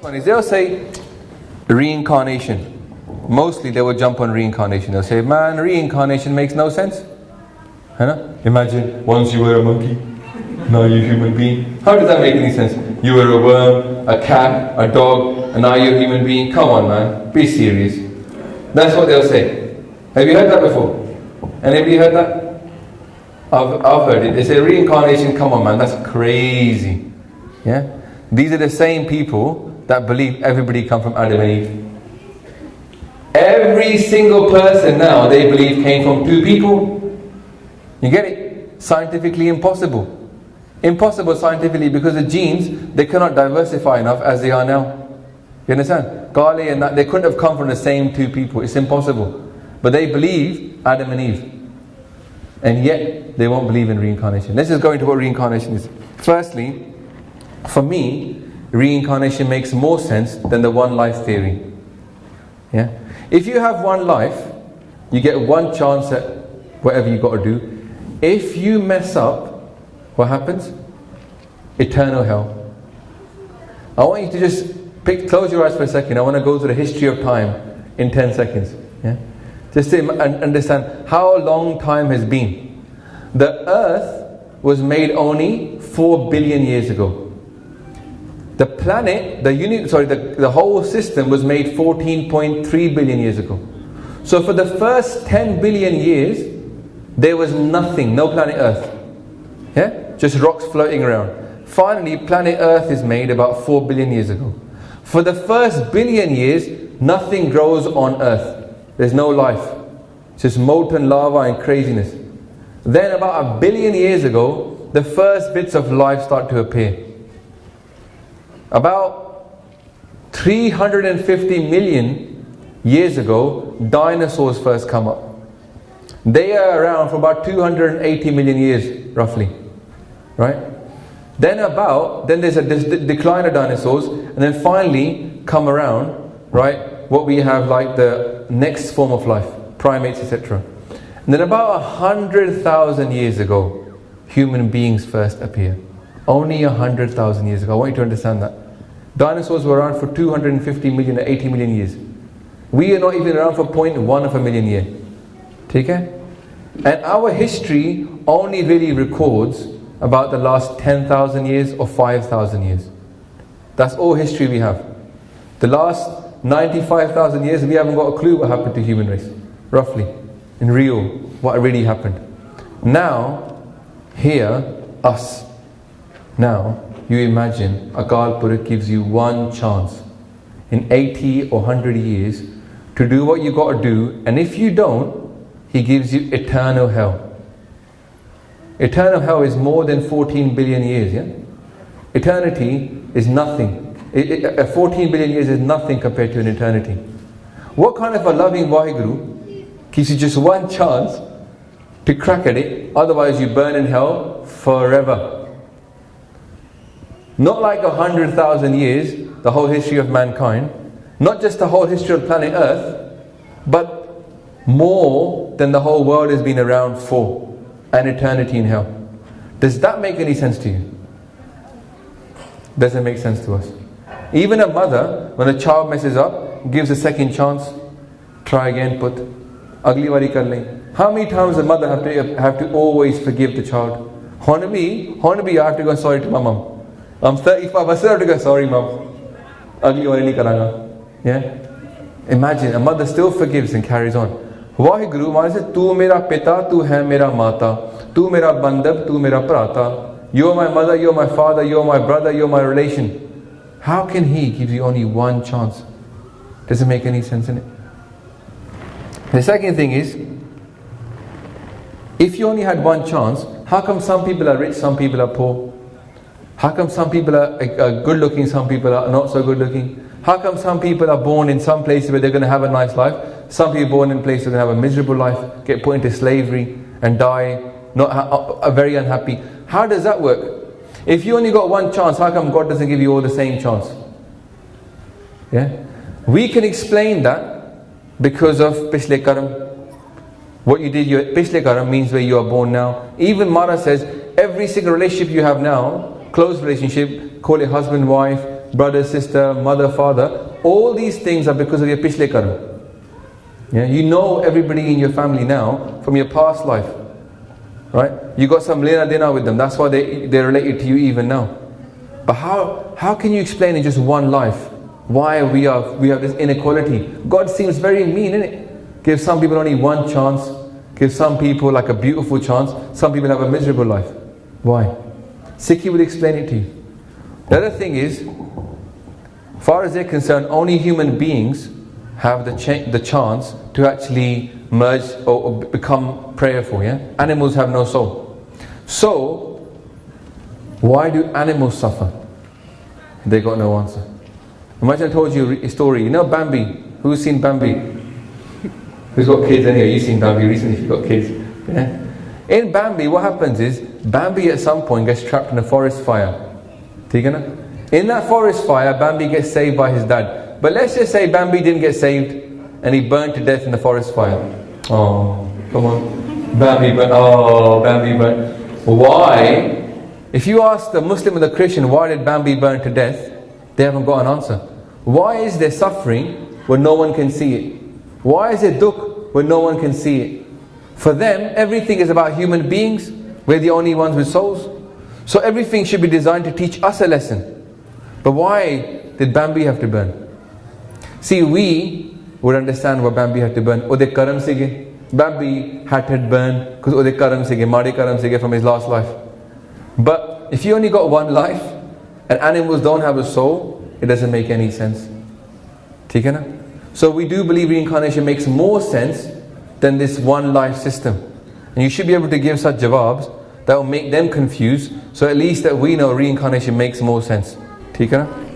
One is they'll say reincarnation. Mostly they will jump on reincarnation. They'll say, man, reincarnation makes no sense. Imagine once you were a monkey, now you're a human being. How does that make any sense? You were a worm, a cat, a dog, and now you're a human being. Come on, man, be serious. That's what they'll say. Have you heard that before? Anybody heard that? I've heard it. They say reincarnation, come on, man, that's crazy. Yeah? These are the same people that believe everybody come from Adam and Eve. Every single person now they believe came from two people. You get it? Scientifically impossible. Impossible scientifically, because the genes, they cannot diversify enough as they are now. You understand? Kale and that, they couldn't have come from the same two people. It's impossible. But they believe Adam and Eve. And yet they won't believe in reincarnation. Let's just go into what reincarnation is. Firstly, for me, reincarnation makes more sense than the one life theory. Yeah? If you have one life, you get one chance at whatever you got to do. If you mess up, what happens? Eternal hell. I want you to just close your eyes for a second. I want to go through the history of time in 10 seconds. Yeah? Just to understand how long time has been. The earth was made only 4 billion years ago. The planet, the whole system was made 14.3 billion years ago. So for the first 10 billion years, there was nothing, no planet Earth. Yeah? Just rocks floating around. Finally, planet Earth is made about 4 billion years ago. For the first billion years, nothing grows on Earth. There's no life. It's just molten lava and craziness. Then about 1 billion years ago, the first bits of life start to appear. About 350 million years ago, dinosaurs first come up. They are around for about 280 million years, roughly. Right? Then there's a decline of dinosaurs, and then finally come around, right, what we have like the next form of life, primates, etc. And then about 100,000 years ago, human beings first appear. Only 100,000 years ago. I want you to understand that. Dinosaurs were around for 250 million to 80 million years. We are not even around for 0.1 of a million years. Okay? And our history only really records about the last 10,000 years or 5,000 years. That's all history we have. The last 95,000 years, we haven't got a clue what happened to human race. Roughly. In real, what really happened. Now, here, us. Now, you imagine Akal Purakh gives you one chance in 80 or 100 years to do what you got to do, and if you don't, He gives you eternal hell. Eternal hell is more than 14 billion years, yeah? Eternity is nothing. 14 billion years is nothing compared to an eternity. What kind of a loving Waheguru gives you just one chance to crack at it, otherwise you burn in hell forever? Not like 100,000 years, the whole history of mankind, not just the whole history of planet Earth, but more than the whole world has been around for, an eternity in hell. Does that make any sense to you? Doesn't make sense to us. Even a mother, when a child messes up, gives a second chance. Try again, put. Agli wari kar le. How many times a mother have to always forgive the child? Honabi, I have to go sorry to my mom. I'm 35, I still have to go sorry mom. Agli wari nahi karanga. Yeah? Imagine, a mother still forgives and carries on. Waheguru Maharaj says, Tu mera pita, tu hai mera mata. Tu mera bandab, tu mera prata. You're my mother, you're my father, you're my brother, you're my relation. How can He give you only one chance? Doesn't make any sense in it. The second thing is, if you only had one chance, how come some people are rich, some people are poor? How come some people are good looking, some people are not so good looking? How come some people are born in some places where they're going to have a nice life, some people born in places where they have a miserable life, get put into slavery and die, are very unhappy? How does that work? If you only got one chance, how come God doesn't give you all the same chance? Yeah? We can explain that because of Pishle Karam. What you did, your Pishle Karam means where you are born now. Even Mara says, every single relationship you have now, close relationship, call it husband, wife, brother, sister, mother, father, all these things are because of your pishle karma. Yeah? You know everybody in your family now from your past life. Right? You got some lena dena with them, that's why they're related to you even now. But how can you explain in just one life why we have this inequality? God seems very mean, innit? Give some people only one chance, give some people like a beautiful chance, some people have a miserable life. Why? Sikhi will explain it to you. The other thing is, as far as they're concerned, only human beings have the chance to actually merge or become prayerful. Yeah? Animals have no soul. So, why do animals suffer? They got no answer. Imagine I told you a story. You know Bambi? Who's seen Bambi? Who's got kids anyway? You've seen Bambi recently if you've got kids. Yeah? In Bambi, what happens is, Bambi at some point gets trapped in a forest fire. In that forest fire, Bambi gets saved by his dad. But let's just say Bambi didn't get saved and he burned to death in the forest fire. Oh, come on. Bambi burnt. Why? If you ask the Muslim or the Christian, why did Bambi burn to death? They haven't got an answer. Why is there suffering when no one can see it? Why is there dukh when no one can see it? For them, everything is about human beings. We're the only ones with souls. So everything should be designed to teach us a lesson. But why did Bambi have to burn? See, we would understand why Bambi had to burn. Ode karam sige. Bambi had to burn because ode karam sige, made karam sige from his last life. But if you only got one life and animals don't have a soul, it doesn't make any sense. ठीक है ना? So we do believe reincarnation makes more sense than this one life system. And you should be able to give such jawabs that will make them confused, so at least that we know reincarnation makes more sense. ठीक है ना?